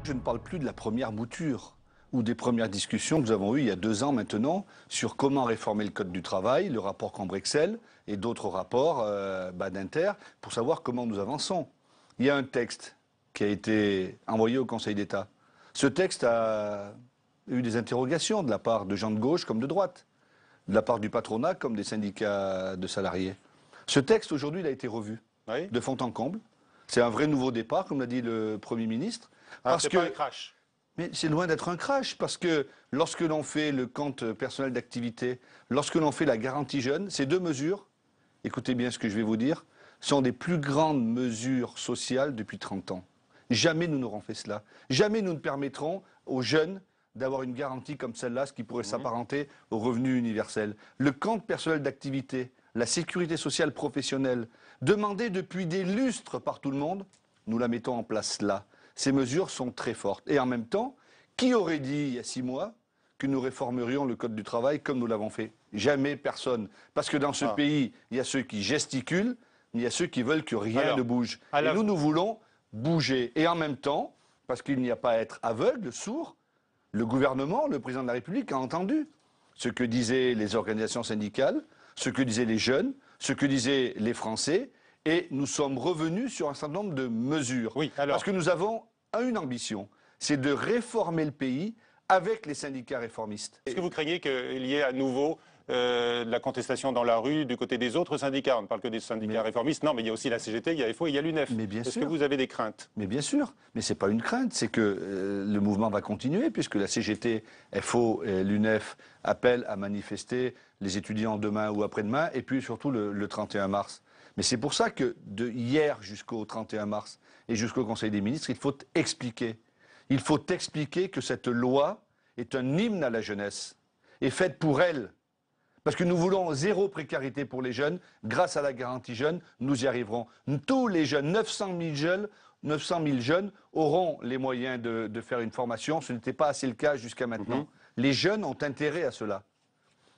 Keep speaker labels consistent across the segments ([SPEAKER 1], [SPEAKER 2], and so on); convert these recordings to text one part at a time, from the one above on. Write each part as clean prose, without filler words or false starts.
[SPEAKER 1] Je ne parle plus de la première mouture ou des premières discussions que nous avons eues il y a 2 ans maintenant sur comment réformer le Code du travail, le rapport Cambrexel et d'autres rapports d'Inter pour savoir comment nous avançons. Il y a un texte qui a été envoyé au Conseil d'État. Ce texte a eu des interrogations de la part de gens de gauche comme de droite, de la part du patronat comme des syndicats de salariés. Ce texte, aujourd'hui, il a été revu de fond en comble. C'est un vrai nouveau départ, comme l'a dit le Premier ministre.
[SPEAKER 2] C'est pas un crash.
[SPEAKER 1] Mais c'est loin d'être un crash, parce que lorsque l'on fait le compte personnel d'activité, lorsque l'on fait la garantie jeune, ces 2 mesures, écoutez bien ce que je vais vous dire, sont des plus grandes mesures sociales depuis 30 ans. Jamais nous n'aurons fait cela. Jamais nous ne permettrons aux jeunes d'avoir une garantie comme celle-là, ce qui pourrait s'apparenter au revenu universel. Le compte personnel d'activité, la sécurité sociale professionnelle, demandée depuis des lustres par tout le monde, nous la mettons en place là. Ces mesures sont très fortes. Et en même temps, qui aurait dit il y a 6 mois que nous réformerions le Code du travail comme nous l'avons fait? Jamais personne. Parce que dans ce pays, il y a ceux qui gesticulent, mais il y a ceux qui veulent que rien ne bouge. Et nous voulons bouger. Et en même temps, parce qu'il n'y a pas à être aveugle, sourd, le gouvernement, le président de la République a entendu ce que disaient les organisations syndicales, ce que disaient les jeunes, ce que disaient les Français, et nous sommes revenus sur un certain nombre de mesures. Parce que nous avons une ambition, c'est de réformer le pays avec les syndicats réformistes.
[SPEAKER 2] Est-ce que vous craignez qu'il y ait à nouveau de la contestation dans la rue du côté des autres syndicats? On ne parle que des syndicats réformistes. Non, mais il y a aussi la CGT, il y a FO, il y a l'UNEF. Est-ce que vous avez des craintes?
[SPEAKER 1] Mais bien sûr. Mais ce n'est pas une crainte, c'est que le mouvement va continuer, puisque la CGT, FO et l'UNEF appellent à manifester les étudiants demain ou après-demain, et puis surtout le 31 mars. Mais c'est pour ça que de hier jusqu'au 31 mars et jusqu'au Conseil des ministres, il faut expliquer. Il faut expliquer que cette loi est un hymne à la jeunesse, est faite pour elle. Parce que nous voulons 0 précarité pour les jeunes. Grâce à la garantie jeune, nous y arriverons. Tous les jeunes, 900 000 jeunes auront les moyens de faire une formation. Ce n'était pas assez le cas jusqu'à maintenant. Les jeunes ont intérêt à cela.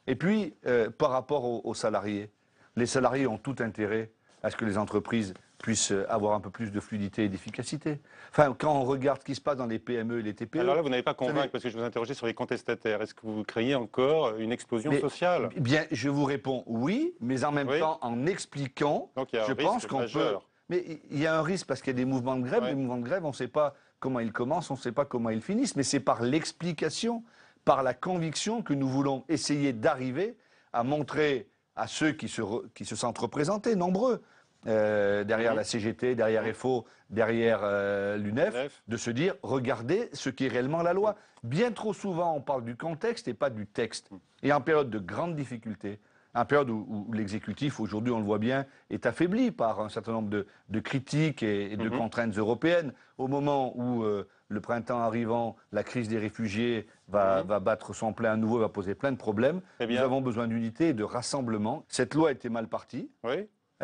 [SPEAKER 1] Et puis, par rapport aux salariés, les salariés ont tout intérêt à ce que les entreprises puissent avoir un peu plus de fluidité et d'efficacité. Enfin, quand on regarde ce qui se passe dans les PME et les TPE...
[SPEAKER 2] Alors là, vous n'avez pas convaincu, parce que je vous interrogeais sur les contestataires. Est-ce que vous craignez encore une explosion sociale?
[SPEAKER 1] Bien, je vous réponds oui, mais en même temps, en expliquant, je pense qu'on peut... Mais il y a un risque parce qu'il y a des mouvements de grève. Les mouvements de grève, on ne sait pas comment ils commencent, on ne sait pas comment ils finissent, mais c'est par l'explication, par la conviction que nous voulons essayer d'arriver à montrer à ceux qui se sentent représentés, nombreux, derrière la CGT, derrière FO, derrière l'UNEF, de se dire, regardez ce qui est réellement la loi. Bien trop souvent, on parle du contexte et pas du texte. Et en période de grande difficulté, en période où l'exécutif, aujourd'hui, on le voit bien, est affaibli par un certain nombre de critiques et de contraintes européennes, au moment où, le printemps arrivant, la crise des réfugiés va battre son plein à nouveau, va poser plein de problèmes, nous avons besoin d'unité et de rassemblement. Cette loi était mal partie.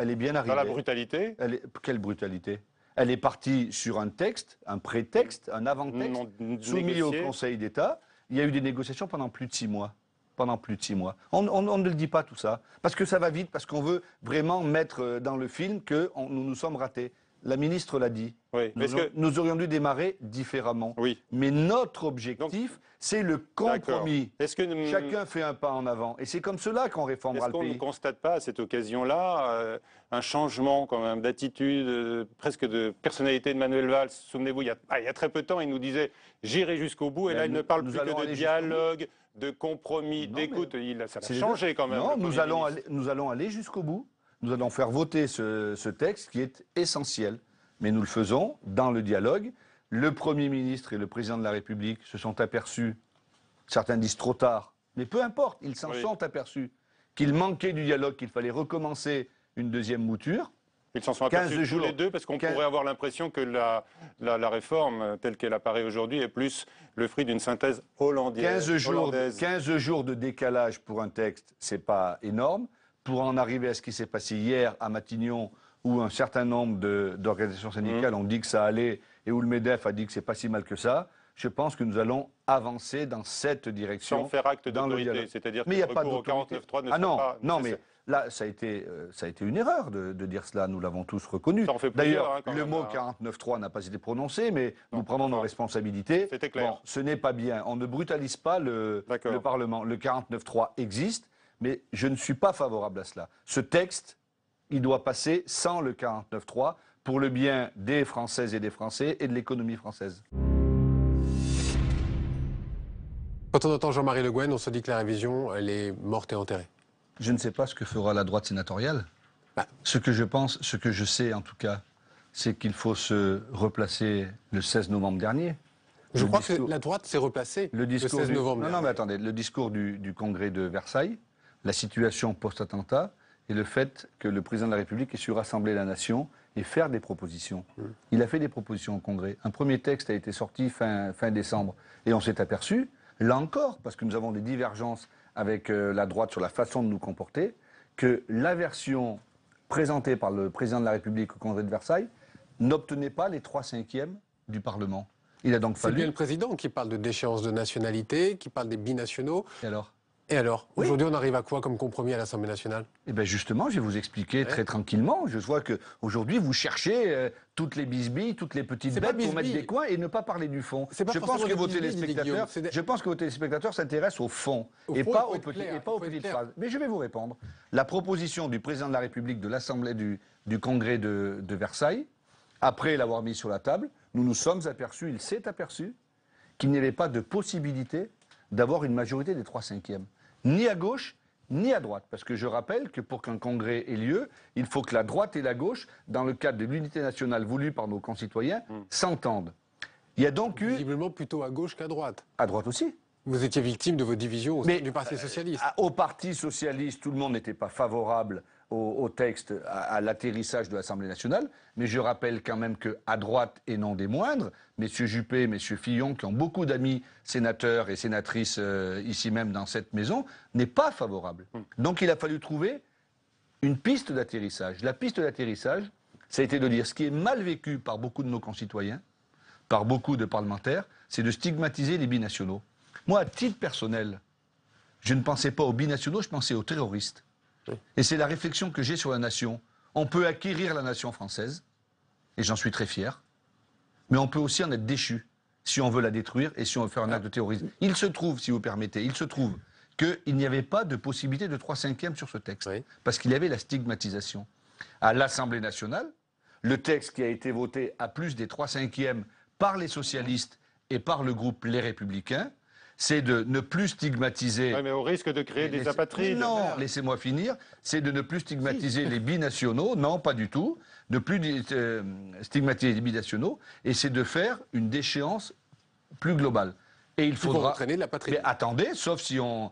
[SPEAKER 1] Elle est bien arrivée.
[SPEAKER 2] Dans la brutalité?
[SPEAKER 1] Quelle brutalité? Elle est partie sur un texte, un prétexte, un avant-texte, soumis au Conseil d'État. Il y a eu des négociations pendant plus de 6 mois. Pendant plus de 6 mois. On ne le dit pas tout ça, parce que ça va vite, parce qu'on veut vraiment mettre dans le film que nous nous sommes ratés. La ministre l'a dit. Nous aurions dû démarrer différemment. Mais notre objectif, c'est le compromis. Chacun fait un pas en avant. Et c'est comme cela qu'on réformera le pays.
[SPEAKER 2] Est-ce qu'on ne constate pas à cette occasion-là un changement quand même d'attitude, presque de personnalité de Manuel Valls? Souvenez-vous, il y a très peu de temps, il nous disait « j'irai jusqu'au bout ». Et là, il ne parle plus que de dialogue, de compromis, d'écoute. Ça a changé quand même.
[SPEAKER 1] Non, nous allons aller jusqu'au bout. Nous allons faire voter ce texte qui est essentiel. Mais nous le faisons dans le dialogue. Le Premier ministre et le Président de la République se sont aperçus, certains disent trop tard, mais peu importe, ils s'en sont aperçus, qu'il manquait du dialogue, qu'il fallait recommencer une deuxième mouture.
[SPEAKER 2] Ils s'en sont aperçus tous les deux, parce qu'on pourrait avoir l'impression que la réforme, telle qu'elle apparaît aujourd'hui, est plus le fruit d'une synthèse hollandaise.
[SPEAKER 1] 15 jours de décalage pour un texte, c'est pas énorme. Pour en arriver à ce qui s'est passé hier à Matignon, où un certain nombre d'organisations syndicales ont dit que ça allait, et où le MEDEF a dit que c'est pas si mal que ça, je pense que nous allons avancer dans cette direction.
[SPEAKER 2] Sans faire acte d'autorité, c'est-à-dire que
[SPEAKER 1] le
[SPEAKER 2] recours au 49.3 ne sera pas
[SPEAKER 1] non, mais là, ça a été une erreur de dire cela, nous l'avons tous reconnu. D'ailleurs, le mot 49.3 n'a pas été prononcé, mais nous prenons nos responsabilités.
[SPEAKER 2] C'était clair.
[SPEAKER 1] Bon, ce n'est pas bien, on ne brutalise pas le Parlement. Le 49.3 existe, mais je ne suis pas favorable à cela. Ce texte, il doit passer sans le 49.3 pour le bien des Françaises et des Français et de l'économie française.
[SPEAKER 3] Quand on entend Jean-Marie Le Guen, on se dit que la révision, elle est morte et enterrée.
[SPEAKER 1] Je ne sais pas ce que fera la droite sénatoriale. Ce que je pense, ce que je sais en tout cas, c'est qu'il faut se replacer le 16 novembre dernier.
[SPEAKER 3] Je crois que la droite s'est replacée le 16 novembre.
[SPEAKER 1] Non, mais attendez, le discours du congrès de Versailles, la situation post-attentat et le fait que le président de la République ait su rassembler la nation et faire des propositions. Il a fait des propositions au congrès. Un premier texte a été sorti fin décembre et on s'est aperçu, là encore, parce que nous avons des divergences avec la droite sur la façon de nous comporter, que la version présentée par le président de la République au congrès de Versailles n'obtenait pas les 3/5 du Parlement. Il a donc fallu...
[SPEAKER 3] C'est bien le président qui parle de déchéance de nationalité, qui parle des binationaux.
[SPEAKER 1] Et alors
[SPEAKER 3] oui. Aujourd'hui, on arrive à quoi comme compromis à l'Assemblée nationale?
[SPEAKER 1] Eh bien justement, je vais vous expliquer très tranquillement. Je vois qu'aujourd'hui, vous cherchez toutes les bisbilles, toutes les petites bêtes pour mettre des coins et ne pas parler du fond. Je pense que vos téléspectateurs s'intéressent au fond et pas aux petites phrases. Mais je vais vous répondre. La proposition du président de la République de l'Assemblée du Congrès de Versailles, après l'avoir mise sur la table, il s'est aperçu qu'il n'y avait pas de possibilité d'avoir une majorité des 3/5, ni à gauche, ni à droite. Parce que je rappelle que pour qu'un congrès ait lieu, il faut que la droite et la gauche, dans le cadre de l'unité nationale voulue par nos concitoyens, s'entendent. Il y a donc eu...
[SPEAKER 3] Visiblement plutôt à gauche qu'à droite.
[SPEAKER 1] À droite aussi.
[SPEAKER 3] Vous étiez victime de vos divisions au sein du Parti socialiste.
[SPEAKER 1] Au Parti socialiste, tout le monde n'était pas favorable au texte, à l'atterrissage de l'Assemblée nationale, mais je rappelle quand même qu'à droite, et non des moindres, M. Juppé, M. Fillon, qui ont beaucoup d'amis sénateurs et sénatrices ici même dans cette maison, n'est pas favorable. Donc il a fallu trouver une piste d'atterrissage. La piste d'atterrissage, ça a été de dire ce qui est mal vécu par beaucoup de nos concitoyens, par beaucoup de parlementaires, c'est de stigmatiser les binationaux. Moi, à titre personnel, je ne pensais pas aux binationaux, je pensais aux terroristes. Et c'est la réflexion que j'ai sur la nation. On peut acquérir la nation française, et j'en suis très fier, mais on peut aussi en être déchu si on veut la détruire et si on veut faire un acte de terrorisme. Il se trouve, si vous permettez, qu'il n'y avait pas de possibilité de 3/5 sur ce texte, parce qu'il y avait la stigmatisation. À l'Assemblée nationale, le texte qui a été voté à plus des 3/5 par les socialistes et par le groupe Les Républicains, c'est de ne plus stigmatiser...
[SPEAKER 2] Oui, mais au risque de créer des apatrides.
[SPEAKER 1] Non, laissez-moi finir. C'est de ne plus stigmatiser les binationaux. Non, pas du tout. Ne plus stigmatiser les binationaux. Et c'est de faire une déchéance plus globale. Et il faudra
[SPEAKER 3] entraîner de la patrie.
[SPEAKER 1] Mais attendez, sauf si on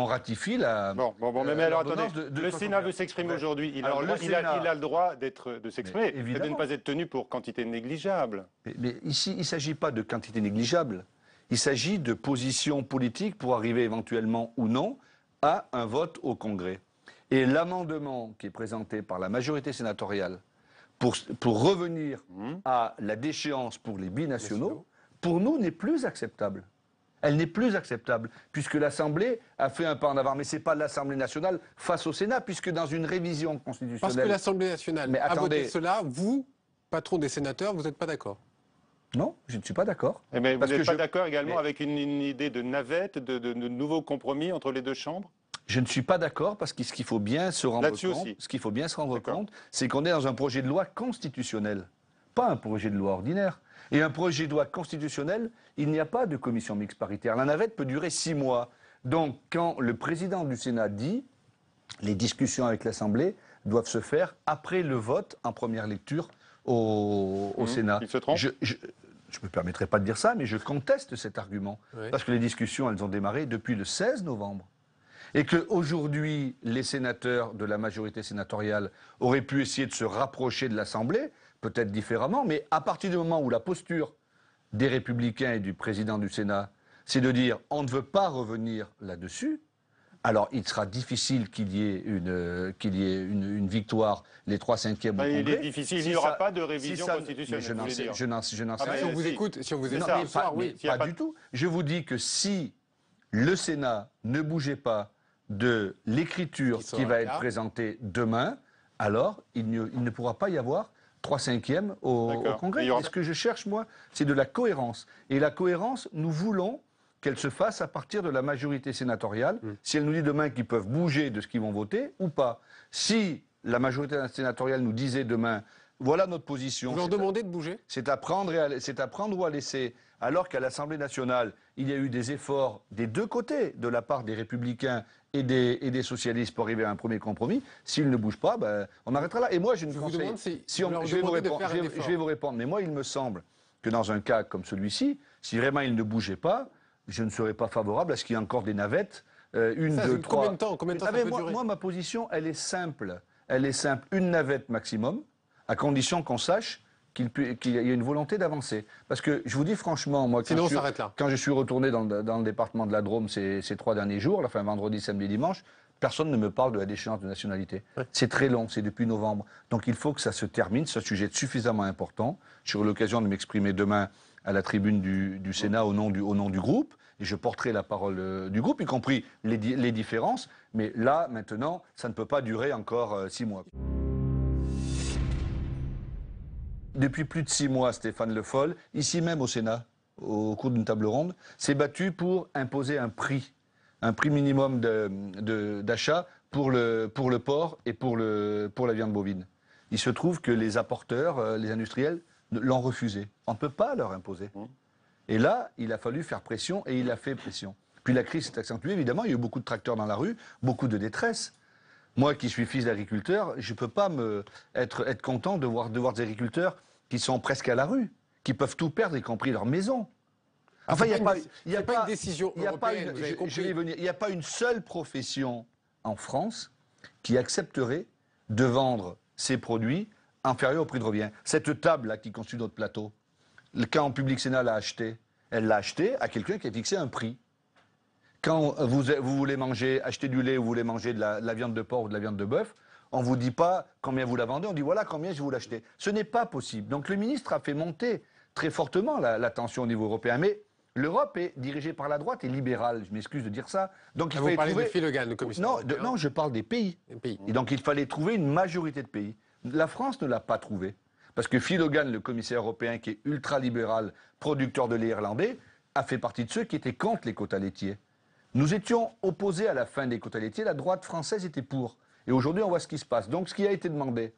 [SPEAKER 1] ratifie la...
[SPEAKER 2] mais alors attendez, le Sénat veut s'exprimer aujourd'hui. Il a le droit de s'exprimer et de ne pas être tenu pour quantité négligeable.
[SPEAKER 1] Mais ici, il ne s'agit pas de quantité négligeable. Il s'agit de position politique pour arriver éventuellement ou non à un vote au Congrès. Et l'amendement qui est présenté par la majorité sénatoriale pour revenir à la déchéance pour les binationaux, pour nous, n'est plus acceptable. Elle n'est plus acceptable, puisque l'Assemblée a fait un pas en avant. Mais ce n'est pas l'Assemblée nationale face au Sénat, puisque dans une révision constitutionnelle...
[SPEAKER 3] Parce que l'Assemblée nationale a voté cela, vous, patron des sénateurs, vous n'êtes pas d'accord?
[SPEAKER 1] Non, je ne suis pas d'accord.
[SPEAKER 2] Mais vous n'êtes pas d'accord également avec une idée de navette, de nouveaux compromis entre les deux chambres?
[SPEAKER 1] Je ne suis pas d'accord parce que ce qu'il faut bien se rendre compte, c'est qu'on est dans un projet de loi constitutionnel, pas un projet de loi ordinaire. Et un projet de loi constitutionnel, il n'y a pas de commission mixte paritaire. La navette peut durer 6 mois. Donc, quand le président du Sénat dit les discussions avec l'Assemblée doivent se faire après le vote en première lecture au Sénat.
[SPEAKER 2] Il se trompe.
[SPEAKER 1] Je ne me permettrai pas de dire ça, mais je conteste cet argument. Parce que les discussions, elles ont démarré depuis le 16 novembre. Et qu'aujourd'hui, les sénateurs de la majorité sénatoriale auraient pu essayer de se rapprocher de l'Assemblée, peut-être différemment, mais à partir du moment où la posture des Républicains et du président du Sénat, c'est de dire on ne veut pas revenir là-dessus, Alors, il sera difficile qu'il y ait une victoire, les 3/5 au Congrès.
[SPEAKER 2] Il est difficile, il n'y aura pas de révision constitutionnelle.
[SPEAKER 1] Je n'en sais rien.
[SPEAKER 3] Si on vous écoute,
[SPEAKER 1] oui. Pas du tout. Je vous dis que si le Sénat ne bougeait pas de l'écriture qui va être présentée demain, alors il ne pourra pas y avoir 3/5 au Congrès. Et ce que je cherche, moi, c'est de la cohérence. Et la cohérence, nous voulons qu'elle se fasse à partir de la majorité sénatoriale, si elle nous dit demain qu'ils peuvent bouger de ce qu'ils vont voter ou pas. Si la majorité sénatoriale nous disait demain, voilà notre position.
[SPEAKER 3] Vous leur demandez de bouger ?
[SPEAKER 1] C'est à prendre ou à laisser. Alors qu'à l'Assemblée nationale, il y a eu des efforts des deux côtés, de la part des Républicains et des socialistes pour arriver à un premier compromis. S'ils ne bougent pas, on arrêtera là. Et moi, je vais vous répondre. Mais moi, il me semble que dans un cas comme celui-ci, si vraiment ils ne bougeaient pas, je ne serais pas favorable à ce qu'il y ait encore des navettes. Une, deux, trois.
[SPEAKER 3] Combien de temps ça peut durer ?
[SPEAKER 1] Moi, ma position, elle est simple. Elle est simple. Une navette maximum, à condition qu'on sache qu'il y a une volonté d'avancer. Parce que je vous dis franchement, moi, quand je suis retourné dans le département de la Drôme ces 3 derniers jours, vendredi, samedi, dimanche, personne ne me parle de la déchéance de nationalité. Ouais. C'est très long, c'est depuis novembre. Donc il faut que ça se termine. C'est un sujet suffisamment important. J'aurai l'occasion de m'exprimer demain à la tribune du Sénat au nom du groupe. Et je porterai la parole du groupe, y compris les différences. Mais là, maintenant, ça ne peut pas durer encore 6 mois. Depuis plus de 6 mois, Stéphane Le Foll, ici même au Sénat, au cours d'une table ronde, s'est battu pour imposer un prix minimum d'achat pour le porc et pour la viande bovine. Il se trouve que les apporteurs, les industriels, l'ont refusé. On ne peut pas leur imposer. Et là, il a fallu faire pression et il a fait pression. Puis la crise s'est accentuée, évidemment, il y a eu beaucoup de tracteurs dans la rue, beaucoup de détresse. Moi qui suis fils d'agriculteur, je ne peux pas être content de voir des agriculteurs qui sont presque à la rue, qui peuvent tout perdre, y compris leur maison.
[SPEAKER 3] Enfin, il n'y a pas une décision européenne, vous avez compris.
[SPEAKER 1] Je vais venir. Il n'y a pas une seule profession en France qui accepterait de vendre ses produits inférieurs au prix de revient. Cette table-là qui constitue notre plateau, quand Public Sénat l'a achetée, elle l'a achetée à quelqu'un qui a fixé un prix. Quand vous voulez acheter du lait ou vous voulez manger de la viande de porc ou de la viande de bœuf, on ne vous dit pas combien vous la vendez, on dit voilà combien je vais vous l'acheter. Ce n'est pas possible. Donc le ministre a fait monter très fortement la tension au niveau européen. Mais l'Europe est dirigée par la droite et libérale, je m'excuse de dire ça. Donc,
[SPEAKER 3] vous parlez de Phil Hogan, le commissaire.
[SPEAKER 1] Non, je parle des pays. Et donc il fallait trouver une majorité de pays. La France ne l'a pas trouvé. Parce que Phil Hogan, le commissaire européen qui est ultra-libéral, producteur de lait irlandais, a fait partie de ceux qui étaient contre les quotas laitiers. Nous étions opposés à la fin des quotas laitiers, la droite française était pour. Et aujourd'hui, on voit ce qui se passe. Donc ce qui a été demandé,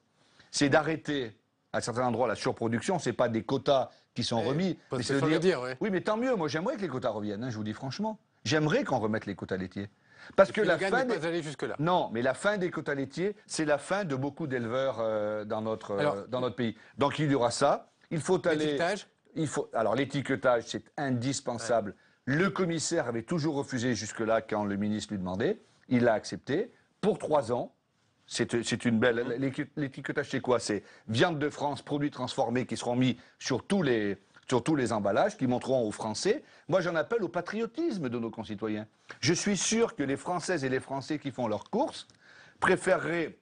[SPEAKER 1] c'est d'arrêter à certains endroits la surproduction. Ce n'est pas des quotas qui sont remis.
[SPEAKER 3] Mais c'est le dire,
[SPEAKER 1] oui, mais tant mieux. Moi, j'aimerais que les quotas reviennent, je vous dis franchement. J'aimerais qu'on remette les quotas laitiers. Parce que la fin
[SPEAKER 3] n'est pas allé jusque-là.
[SPEAKER 1] Non, mais la fin des quotas laitiers, c'est la fin de beaucoup d'éleveurs dans notre pays. Donc il y aura ça. Il faut aller. Alors l'étiquetage, c'est indispensable. Ouais. Le commissaire avait toujours refusé jusque-là quand le ministre lui demandait. Il l'a accepté pour 3 ans. C'est une belle. L'étiquetage, c'est quoi? C'est viande de France, produits transformés qui seront mis sur tous les emballages, qui montreront aux Français. Moi, j'en appelle au patriotisme de nos concitoyens. Je suis sûr que les Françaises et les Français qui font leurs courses préféreraient,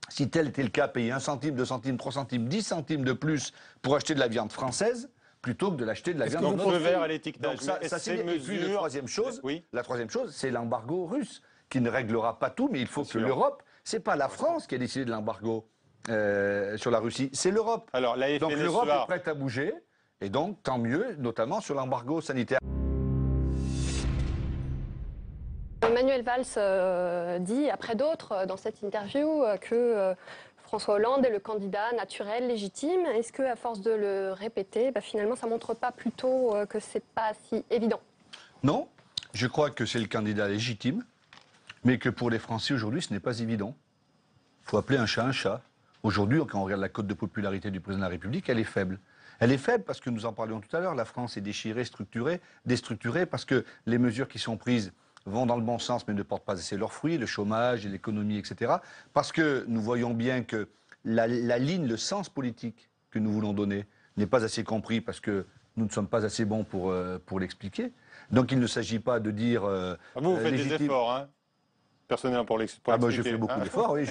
[SPEAKER 1] si tel était le cas, payer 1 centime, 2 centimes, 3 centimes, 10 centimes de plus pour acheter de la viande française, plutôt que de l'acheter de la viande
[SPEAKER 2] de vert à l'étiquetage.
[SPEAKER 1] Et puis la troisième chose, c'est l'embargo russe, qui ne réglera pas tout, mais il faut que l'Europe. C'est pas la France qui a décidé de l'embargo sur la Russie, c'est l'Europe. Donc l'Europe est prête à bouger, et donc tant mieux, notamment sur l'embargo sanitaire.
[SPEAKER 4] Manuel Valls dit, après d'autres, dans cette interview, que François Hollande est le candidat naturel, légitime. Est-ce qu'à force de le répéter, finalement, ça ne montre pas plutôt que ce n'est pas si évident?
[SPEAKER 1] Non, je crois que c'est le candidat légitime. Mais que pour les Français aujourd'hui, ce n'est pas évident. Il faut appeler un chat un chat. Aujourd'hui, quand on regarde la cote de popularité du président de la République, elle est faible. Elle est faible parce que nous en parlions tout à l'heure, la France est déchirée, déstructurée, parce que les mesures qui sont prises vont dans le bon sens mais ne portent pas assez leurs fruits, le chômage, l'économie, etc. Parce que nous voyons bien que la ligne, le sens politique que nous voulons donner n'est pas assez compris parce que nous ne sommes pas assez bons pour l'expliquer. Donc il ne s'agit pas de dire...
[SPEAKER 2] vous faites des efforts, hein? personnellement pour l'expliquer.
[SPEAKER 1] Ah bah, je fais beaucoup d'efforts, oui.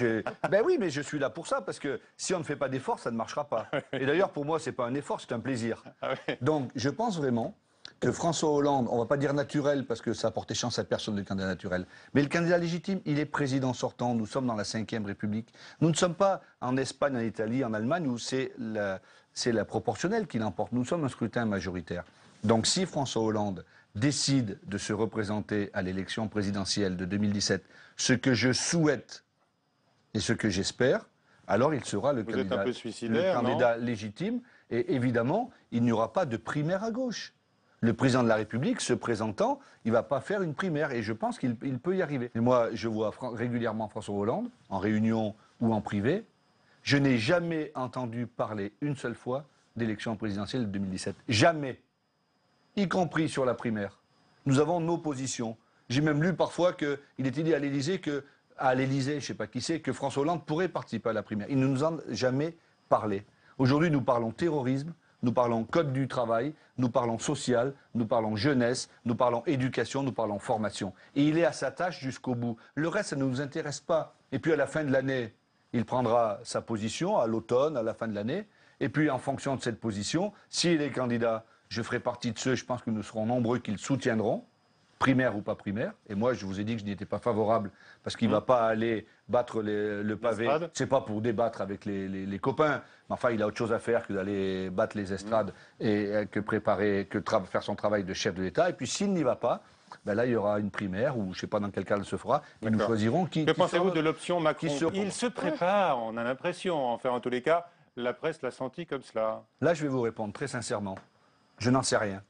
[SPEAKER 1] Ben oui, mais je suis là pour ça, parce que si on ne fait pas d'efforts, ça ne marchera pas. Et d'ailleurs, pour moi, ce n'est pas un effort, c'est un plaisir.
[SPEAKER 2] Ah oui.
[SPEAKER 1] Donc, je pense vraiment que François Hollande, on ne va pas dire naturel, parce que ça a porté chance à personne le candidat naturel, mais le candidat légitime, il est président sortant, nous sommes dans la Ve République. Nous ne sommes pas en Espagne, en Italie, en Allemagne, où c'est la proportionnelle qui l'emporte. Nous sommes un scrutin majoritaire. Donc, si François Hollande décide de se représenter à l'élection présidentielle de 2017, ce que je souhaite et ce que j'espère, alors il sera le candidat légitime. Et évidemment, il n'y aura pas de primaire à gauche. Le président de la République, se présentant, il ne va pas faire une primaire. Et je pense qu'il peut y arriver. Et moi, je vois régulièrement François Hollande, en réunion ou en privé. Je n'ai jamais entendu parler une seule fois d'élection présidentielle de 2017. Jamais. Y compris sur la primaire. Nous avons nos positions. J'ai même lu parfois qu'il était dit à l'Élysée, je ne sais pas qui c'est, que François Hollande pourrait participer à la primaire. Il ne nous en a jamais parlé. Aujourd'hui, nous parlons terrorisme, nous parlons code du travail, nous parlons social, nous parlons jeunesse, nous parlons éducation, nous parlons formation. Et il est à sa tâche jusqu'au bout. Le reste, ça ne nous intéresse pas. Et puis à la fin de l'année, il prendra sa position, à l'automne, à la fin de l'année. Et puis en fonction de cette position, s'il est candidat, je ferai partie de ceux, je pense que nous serons nombreux qui le soutiendront, primaire ou pas primaire. Et moi, je vous ai dit que je n'y étais pas favorable parce qu'il ne va pas aller battre le pavé. C'est pas pour débattre avec les copains. Mais enfin, il a autre chose à faire que d'aller battre les estrades et faire son travail de chef de l'État. Et puis s'il n'y va pas, ben là, il y aura une primaire ou je ne sais pas dans quel cas elle se fera. Et nous choisirons qui.
[SPEAKER 2] Que pensez-vous de l'option Macron? Il se prépare, on a l'impression. Enfin, en tous les cas, la presse l'a senti comme cela.
[SPEAKER 1] Là, je vais vous répondre très sincèrement. Je n'en sais rien.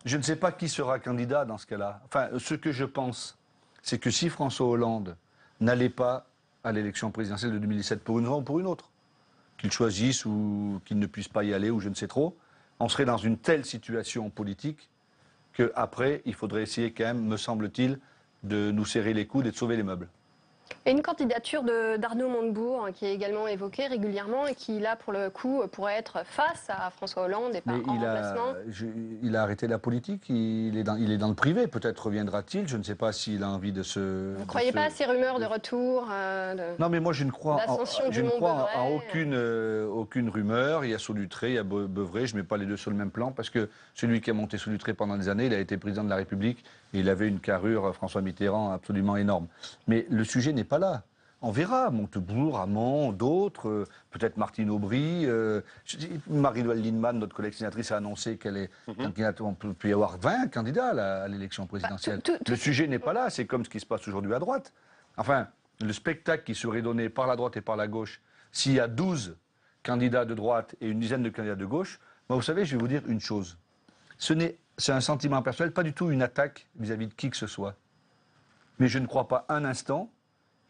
[SPEAKER 1] Je ne sais pas qui sera candidat dans ce cas-là. Enfin, ce que je pense, c'est que si François Hollande n'allait pas à l'élection présidentielle de 2017 pour une raison ou pour une autre, qu'il choisisse ou qu'il ne puisse pas y aller ou je ne sais trop, on serait dans une telle situation politique qu'après, il faudrait essayer quand même, me semble-t-il, de nous serrer les coudes et de sauver les meubles.
[SPEAKER 4] Et une candidature d'Arnaud Montebourg qui est également évoquée régulièrement et qui, là, pour le coup, pourrait être face à François Hollande et pas en remplacement.
[SPEAKER 1] Il a arrêté la politique, il est dans le privé. Peut-être reviendra-t-il, je ne sais pas s'il a envie de se...
[SPEAKER 4] Vous ne croyez pas à ces rumeurs de retour
[SPEAKER 1] Non, mais moi, je ne crois en aucune rumeur. Il y a Solutré, il y a Beuvray, je ne mets pas les deux sur le même plan, parce que celui qui a monté Solutré pendant des années, il a été président de la République, et il avait une carrure, François Mitterrand, absolument énorme. Mais le sujet n'est pas là. On verra, Montebourg, Hamon, d'autres, peut-être Martine Aubry, Marie-Noëlle Lienemann, notre collègue sénatrice, a annoncé qu'elle est candidate. On peut y avoir 20 candidats à l'élection présidentielle. Le sujet n'est pas là, c'est comme ce qui se passe aujourd'hui à droite. Enfin, le spectacle qui serait donné par la droite et par la gauche, s'il y a 12 candidats de droite et une dizaine de candidats de gauche, moi, vous savez, je vais vous dire une chose. C'est un sentiment personnel, pas du tout une attaque vis-à-vis de qui que ce soit. Mais je ne crois pas un instant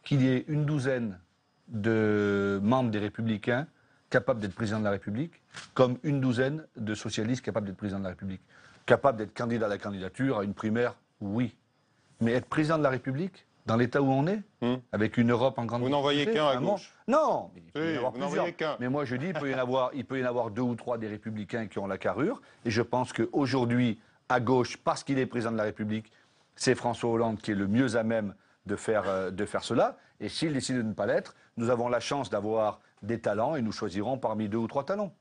[SPEAKER 1] qu'il y ait une douzaine de membres des Républicains capables d'être président de la République, comme une douzaine de socialistes capables d'être président de la République. Capables d'être candidat à la candidature, à une primaire, oui. Mais être président de la République, dans l'état où on est, avec une Europe en grande difficulté...
[SPEAKER 2] Vous n'en voyez qu'un à gauche.
[SPEAKER 1] Non, mais il peut y en avoir
[SPEAKER 2] vous n'en voyez qu'un.
[SPEAKER 1] Mais moi je dis, il peut y en avoir 2 ou 3 des Républicains qui ont la carrure. Et je pense qu'aujourd'hui, à gauche, parce qu'il est président de la République, c'est François Hollande qui est le mieux à même de faire cela. Et s'il décide de ne pas l'être, nous avons la chance d'avoir des talents et nous choisirons parmi 2 ou 3 talents.